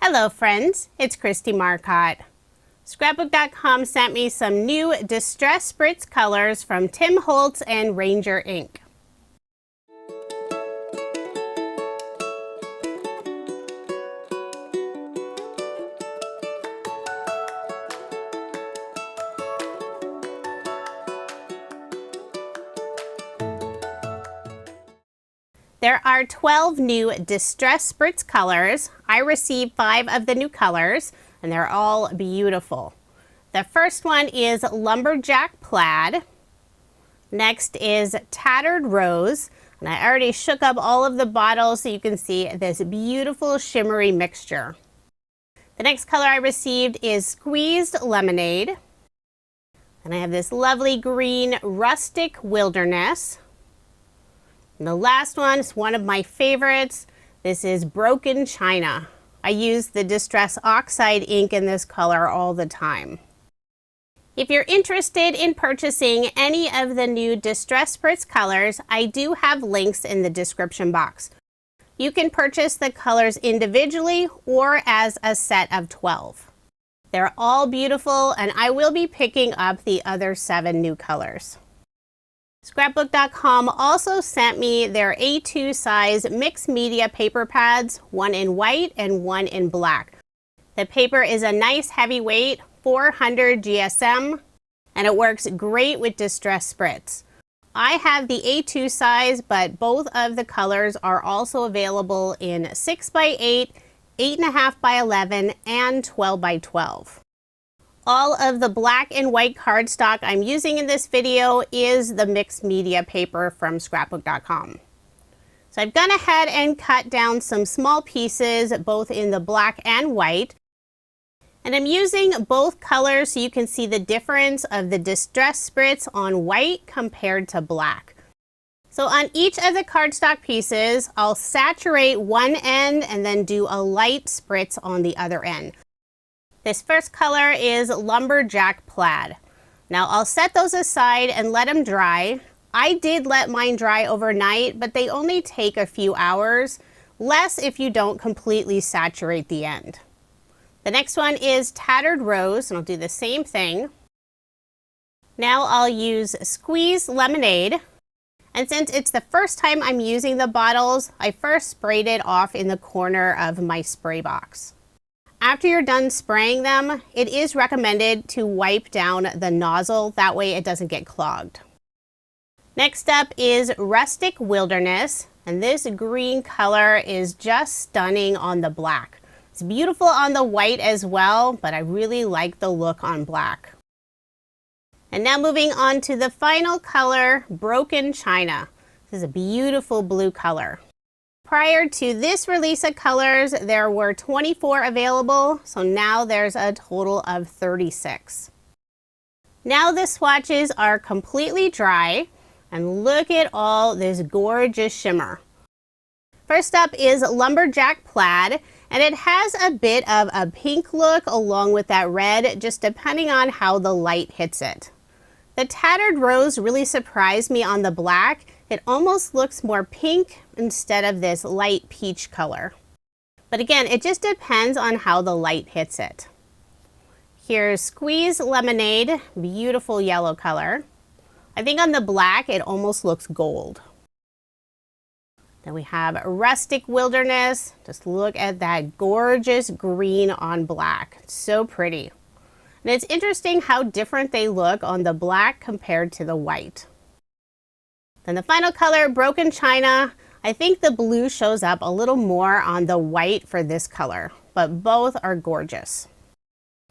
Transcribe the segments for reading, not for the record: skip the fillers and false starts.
Hello friends, it's Kristie Marcotte. Scrapbook.com sent me some new Distress Spritz colors from Tim Holtz and Ranger Ink. There are 12 new Distress Spritz colors. I received 5 of the new colors, and they're all beautiful. The first one is Lumberjack Plaid. Next is Tattered Rose, and I already shook up all of the bottles so you can see this beautiful shimmery mixture. The next color I received is Squeezed Lemonade. And I have this lovely green Rustic Wilderness. And the last one is one of my favorites. This is Broken China. I use the Distress Oxide ink in this color all the time. If you're interested in purchasing any of the new Distress Spritz colors, I do have links in the description box. You can purchase the colors individually or as a set of 12. They're all beautiful, and I will be picking up the other 7 new colors. Scrapbook.com also sent me their A2 size mixed media paper pads, one in white and one in black. The paper is a nice heavyweight, 400 GSM, and it works great with Distress Spritz. I have the A2 size, but both of the colors are also available in 6x8, 8.5x11, and 12x12. All of the black and white cardstock I'm using in this video is the mixed media paper from Scrapbook.com. So I've gone ahead and cut down some small pieces, both in the black and white. And I'm using both colors so you can see the difference of the Distress Spritz on white compared to black. So on each of the cardstock pieces, I'll saturate one end and then do a light spritz on the other end. This first color is Lumberjack Plaid. Now I'll set those aside and let them dry. I did let mine dry overnight, but they only take a few hours, less if you don't completely saturate the end. The next one is Tattered Rose, and I'll do the same thing. Now I'll use Squeezed Lemonade. And since it's the first time I'm using the bottles, I first sprayed it off in the corner of my spray box. After you're done spraying them, it is recommended to wipe down the nozzle, that way it doesn't get clogged. Next up is Rustic Wilderness, and this green color is just stunning on the black. It's beautiful on the white as well, but I really like the look on black. And now moving on to the final color, Broken China. This is a beautiful blue color. Prior to this release of colors, there were 24 available, so now there's a total of 36. Now the swatches are completely dry, and look at all this gorgeous shimmer. First up is Lumberjack Plaid, and it has a bit of a pink look along with that red, just depending on how the light hits it. The Tattered Rose really surprised me on the black. It almost looks more pink instead of this light peach color. But again, it just depends on how the light hits it. Here's Squeezed Lemonade, beautiful yellow color. I think on the black, it almost looks gold. Then we have Rustic Wilderness. Just look at that gorgeous green on black. It's so pretty. And it's interesting how different they look on the black compared to the white. Then the final color, Broken China. I think the blue shows up a little more on the white for this color, but both are gorgeous.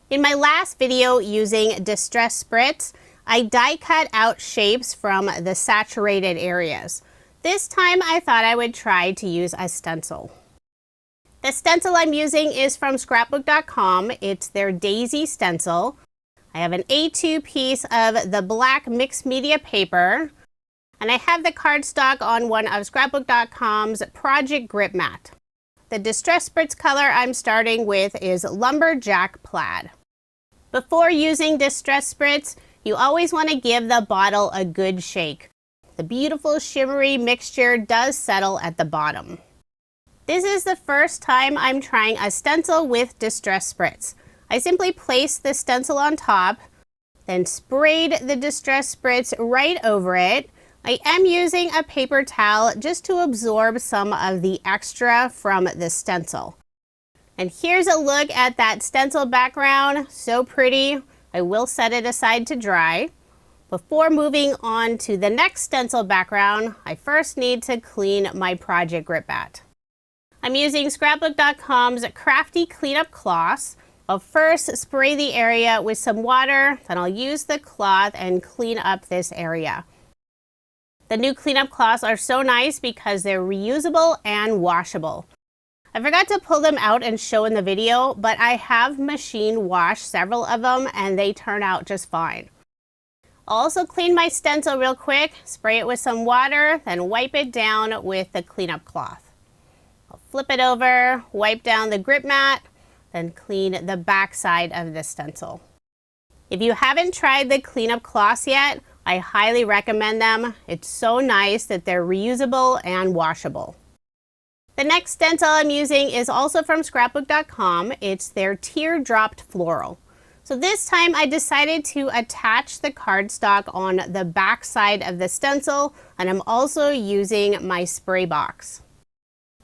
In my last video using Distress Spritz, I die cut out shapes from the saturated areas. This time I thought I would try to use a stencil. The stencil I'm using is from Scrapbook.com. It's their Daisy stencil. I have an A2 piece of the black mixed media paper, and I have the cardstock on one of Scrapbook.com's Project Grip Mat. The Distress Spritz color I'm starting with is Lumberjack Plaid. Before using Distress Spritz, you always want to give the bottle a good shake. The beautiful shimmery mixture does settle at the bottom. This is the first time I'm trying a stencil with Distress Spritz. I simply placed the stencil on top, then sprayed the Distress Spritz right over it. I am using a paper towel just to absorb some of the extra from the stencil. And here's a look at that stencil background. So pretty. I will set it aside to dry. Before moving on to the next stencil background, I first need to clean my project grip mat. I'm using Scrapbook.com's Crafty Cleanup Cloths. I'll first spray the area with some water, then I'll use the cloth and clean up this area. The new cleanup cloths are so nice because they're reusable and washable. I forgot to pull them out and show in the video, but I have machine washed several of them and they turn out just fine. I'll also clean my stencil real quick, spray it with some water, then wipe it down with the cleanup cloth. I'll flip it over, wipe down the grip mat, then clean the back side of the stencil. If you haven't tried the cleanup cloths yet, I highly recommend them. It's so nice that they're reusable and washable. The next stencil I'm using is also from Scrapbook.com. It's their Teardrop Floral. So this time I decided to attach the cardstock on the back side of the stencil, and I'm also using my spray box.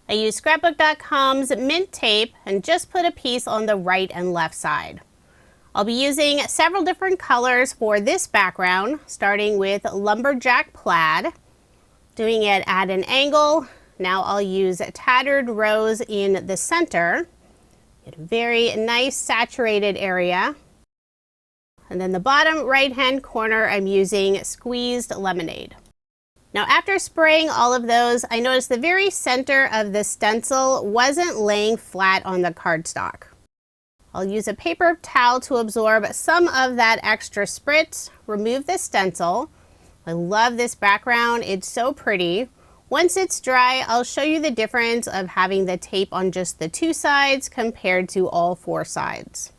I used Scrapbook.com's mint tape and just put a piece on the right and left side. I'll be using several different colors for this background, starting with Lumberjack Plaid, doing it at an angle. Now I'll use Tattered Rose in the center. Get a very nice saturated area. And then the bottom right-hand corner, I'm using Squeezed Lemonade. Now after spraying all of those, I noticed the very center of the stencil wasn't laying flat on the cardstock. I'll use a paper towel to absorb some of that extra spritz, remove the stencil. I love this background, it's so pretty. Once it's dry, I'll show you the difference of having the tape on just the two sides compared to all four sides.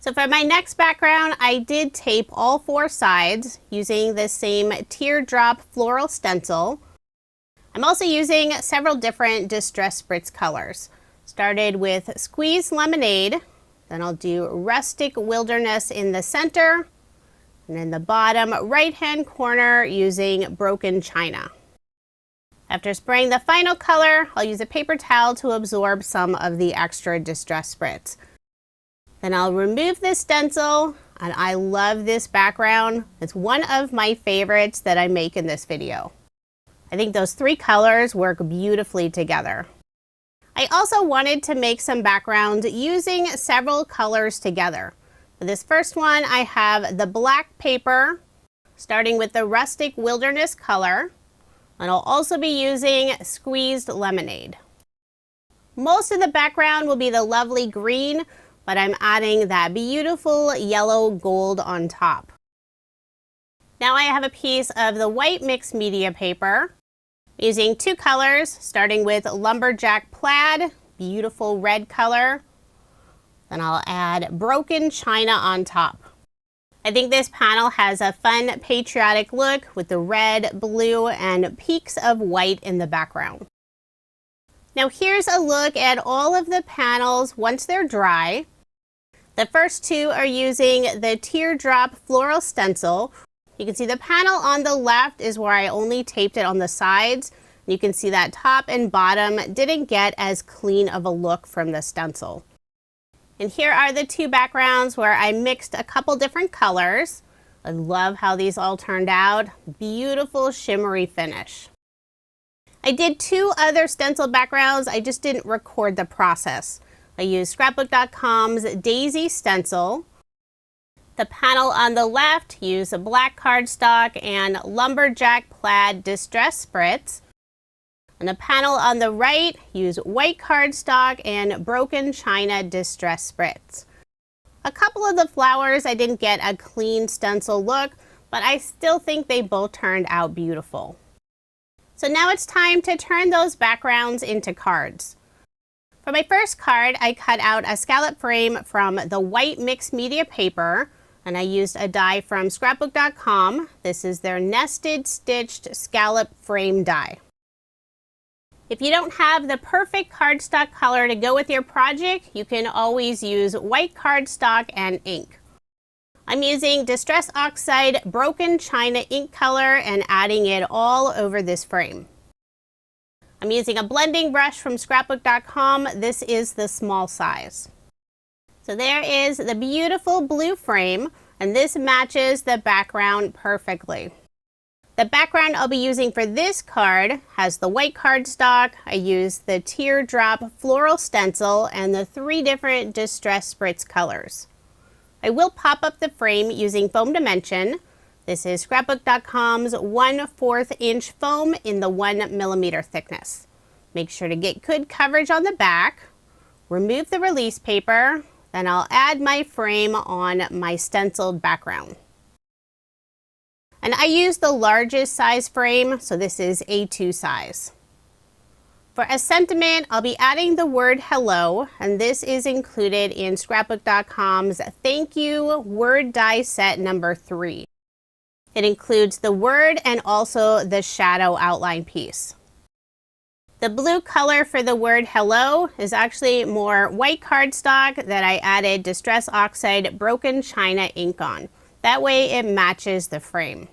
So for my next background, I did tape all four sides using the same Teardrop Floral stencil. I'm also using several different Distress Spritz colors. Started with Squeezed Lemonade, then I'll do Rustic Wilderness in the center, and in the bottom right-hand corner using Broken China. After spraying the final color, I'll use a paper towel to absorb some of the extra Distress Spritz. Then I'll remove this stencil, and I love this background. It's one of my favorites that I make in this video. I think those three colors work beautifully together. I also wanted to make some backgrounds using several colors together. For this first one, I have the black paper, starting with the Rustic Wilderness color, and I'll also be using Squeezed Lemonade. Most of the background will be the lovely green, but I'm adding that beautiful yellow gold on top. Now I have a piece of the white mixed media paper, using two colors, starting with Lumberjack Plaid, beautiful red color. Then I'll add Broken China on top. I think this panel has a fun patriotic look with the red, blue, and peaks of white in the background. Now here's a look at all of the panels once they're dry. The first two are using the Teardrop Floral stencil. You can see the panel on the left is where I only taped it on the sides. You can see that top and bottom didn't get as clean of a look from the stencil. And here are the two backgrounds where I mixed a couple different colors. I love how these all turned out. Beautiful shimmery finish. I did two other stencil backgrounds, I just didn't record the process. I used Scrapbook.com's Daisy stencil. The panel on the left used a black cardstock and Lumberjack Plaid Distress Spritz. And the panel on the right used white cardstock and Broken China Distress Spritz. A couple of the flowers I didn't get a clean stencil look, but I still think they both turned out beautiful. So now it's time to turn those backgrounds into cards. For my first card, I cut out a scallop frame from the white mixed media paper, and I used a die from Scrapbook.com. This is their nested stitched scallop frame die. If you don't have the perfect cardstock color to go with your project, you can always use white cardstock and ink. I'm using Distress Oxide Broken China ink color and adding it all over this frame. I'm using a blending brush from scrapbook.com. This is the small size. So there is the beautiful blue frame, and this matches the background perfectly. The background I'll be using for this card has the white cardstock. I used the Teardrop Floral stencil and the 3 different Distress Spritz colors. I will pop up the frame using foam dimension. This is scrapbook.com's 1/4 inch foam in the 1mm thickness. Make sure to get good coverage on the back. Remove the release paper. Then I'll add my frame on my stenciled background. And I use the largest size frame, so this is A2 size. For a sentiment, I'll be adding the word hello, and this is included in scrapbook.com's Thank You Word Die Set number 3. It includes the word and also the shadow outline piece. The blue color for the word hello is actually more white cardstock that I added Distress Oxide Broken China ink on. That way it matches the frame.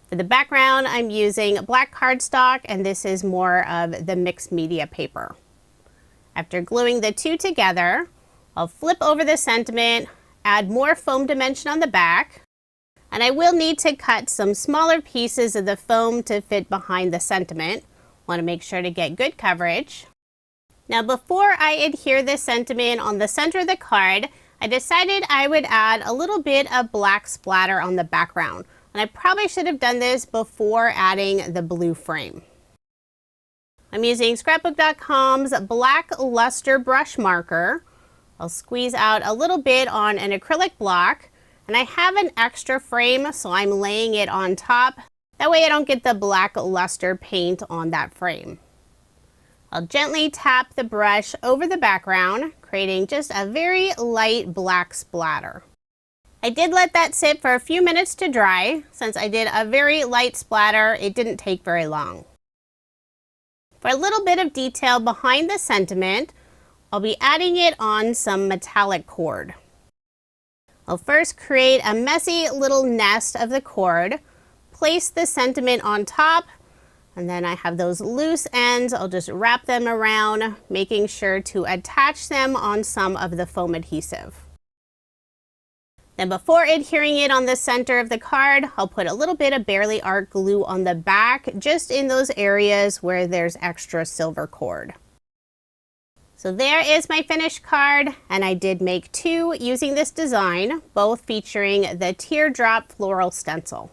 For the background, I'm using black cardstock, and this is more of the mixed media paper. After gluing the two together, I'll flip over the sentiment, add more foam dimension on the back, and I will need to cut some smaller pieces of the foam to fit behind the sentiment. Want to make sure to get good coverage. Now before I adhere this sentiment on the center of the card, I decided I would add a little bit of black splatter on the background. And I probably should have done this before adding the blue frame. I'm using scrapbook.com's black luster brush marker. I'll squeeze out a little bit on an acrylic block, and I have an extra frame, so I'm laying it on top. That way I don't get the black luster paint on that frame. I'll gently tap the brush over the background, creating just a very light black splatter. I did let that sit for a few minutes to dry. Since I did a very light splatter, it didn't take very long. For a little bit of detail behind the sentiment, I'll be adding it on some metallic cord. I'll first create a messy little nest of the cord, place the sentiment on top, and then I have those loose ends. I'll just wrap them around, making sure to attach them on some of the foam adhesive. Then before adhering it on the center of the card, I'll put a little bit of Barely Art glue on the back, just in those areas where there's extra silver cord. So there is my finished card, and I did make 2 using this design, both featuring the Teardrop Floral stencil.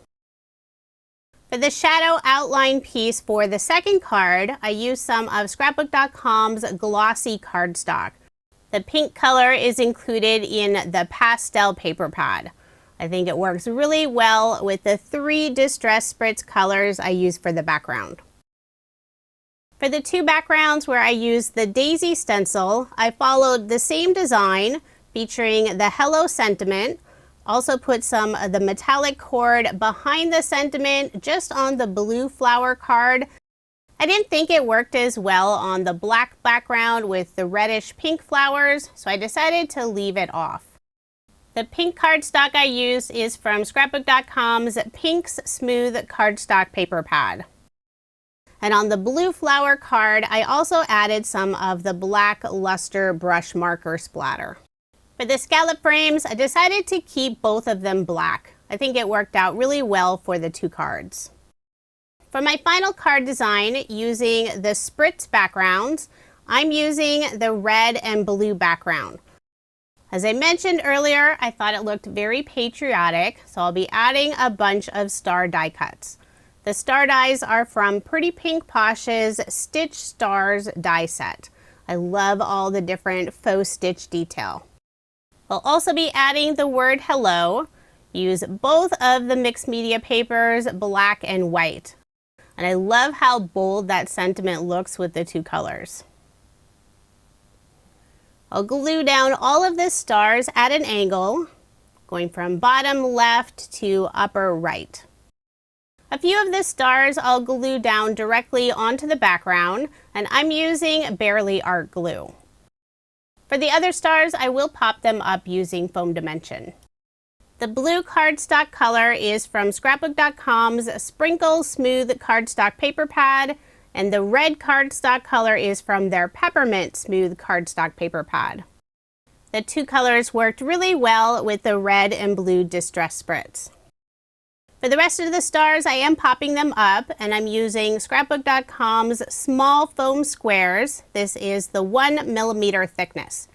For the shadow outline piece for the second card, I used some of scrapbook.com's glossy cardstock. The pink color is included in the pastel paper pad. I think it works really well with the 3 Distress Spritz colors I use for the background. For the 2 backgrounds where I used the daisy stencil, I followed the same design featuring the hello sentiment. Also put some of the metallic cord behind the sentiment just on the blue flower card. I didn't think it worked as well on the black background with the reddish pink flowers, so I decided to leave it off. The pink cardstock I used is from scrapbook.com's Pink's Smooth Cardstock Paper Pad. And on the blue flower card, I also added some of the black luster brush marker splatter. For the scallop frames, I decided to keep both of them black. I think it worked out really well for the 2 cards. For my final card design, using the Spritz backgrounds, I'm using the red and blue background. As I mentioned earlier, I thought it looked very patriotic, so I'll be adding a bunch of star die cuts. The star dies are from Pretty Pink Posh's Stitch Stars die set. I love all the different faux stitch detail. I'll also be adding the word hello. Use both of the mixed media papers, black and white. And I love how bold that sentiment looks with the 2 colors. I'll glue down all of the stars at an angle, going from bottom left to upper right. A few of the stars I'll glue down directly onto the background, and I'm using Barely Art glue. For the other stars, I will pop them up using foam dimension. The blue cardstock color is from Scrapbook.com's Sprinkle Smooth Cardstock Paper Pad, and the red cardstock color is from their Peppermint Smooth Cardstock Paper Pad. The two colors worked really well with the red and blue Distress Spritz. For the rest of the stars, I am popping them up, and I'm using Scrapbook.com's small foam squares. This is the 1mm thickness.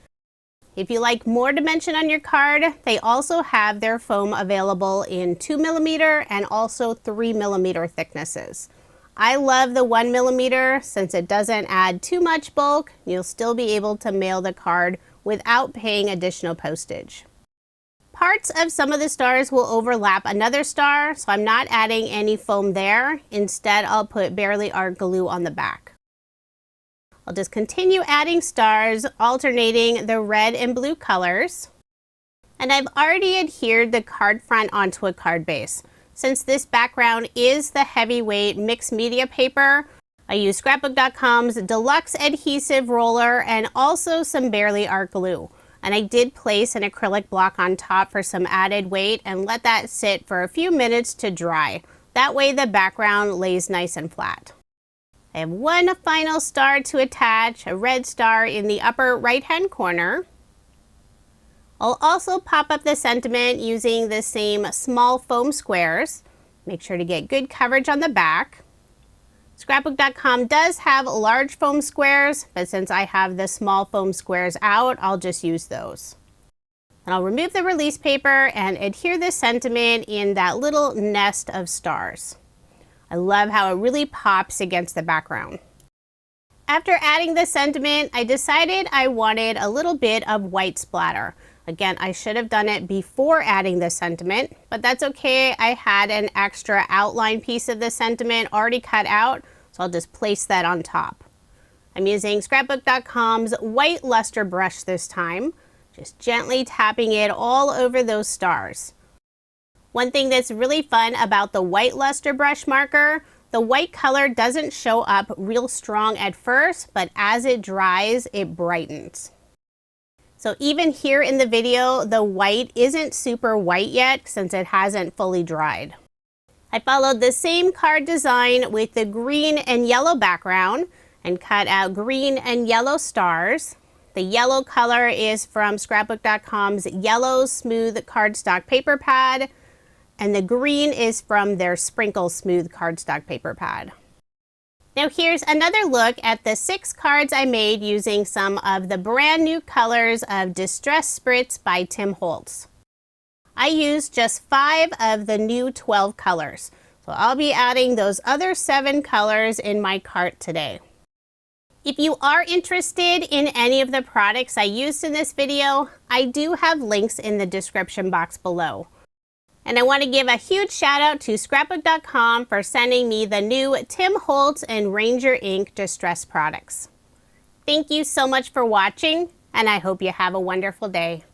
If you like more dimension on your card, they also have their foam available in 2mm and also 3mm thicknesses. I love the 1mm since it doesn't add too much bulk. You'll still be able to mail the card without paying additional postage. Parts of some of the stars will overlap another star, so I'm not adding any foam there. Instead, I'll put Barely Art glue on the back. I'll just continue adding stars, alternating the red and blue colors. And I've already adhered the card front onto a card base. Since this background is the heavyweight mixed media paper, I use Scrapbook.com's Deluxe Adhesive Roller and also some Barely Art glue. And I did place an acrylic block on top for some added weight and let that sit for a few minutes to dry. That way the background lays nice and flat. I have one final star to attach, a red star in the upper right-hand corner. I'll also pop up the sentiment using the same small foam squares. Make sure to get good coverage on the back. Scrapbook.com does have large foam squares, but since I have the small foam squares out, I'll just use those. And I'll remove the release paper and adhere the sentiment in that little nest of stars. I love how it really pops against the background. After adding the sentiment, I decided I wanted a little bit of white splatter. Again, I should have done it before adding the sentiment, but that's okay. I had an extra outline piece of the sentiment already cut out, so I'll just place that on top. I'm using Scrapbook.com's white luster brush this time, just gently tapping it all over those stars. One thing that's really fun about the white luster brush marker, the white color doesn't show up real strong at first, but as it dries, it brightens. So even here in the video, the white isn't super white yet since it hasn't fully dried. I followed the same card design with the green and yellow background and cut out green and yellow stars. The yellow color is from Scrapbook.com's Yellow Smooth Cardstock Paper Pad, and the green is from their Sprinkle Smooth Cardstock Paper Pad. Now here's another look at the 6 cards I made using some of the brand new colors of Distress Spritz by Tim Holtz. I used just 5 of the new 12 colors, so I'll be adding those other 7 colors in my cart today. If you are interested in any of the products I used in this video, I do have links in the description box below. And I want to give a huge shout out to Scrapbook.com for sending me the new Tim Holtz and Ranger Ink Distress products. Thank you so much for watching, and I hope you have a wonderful day.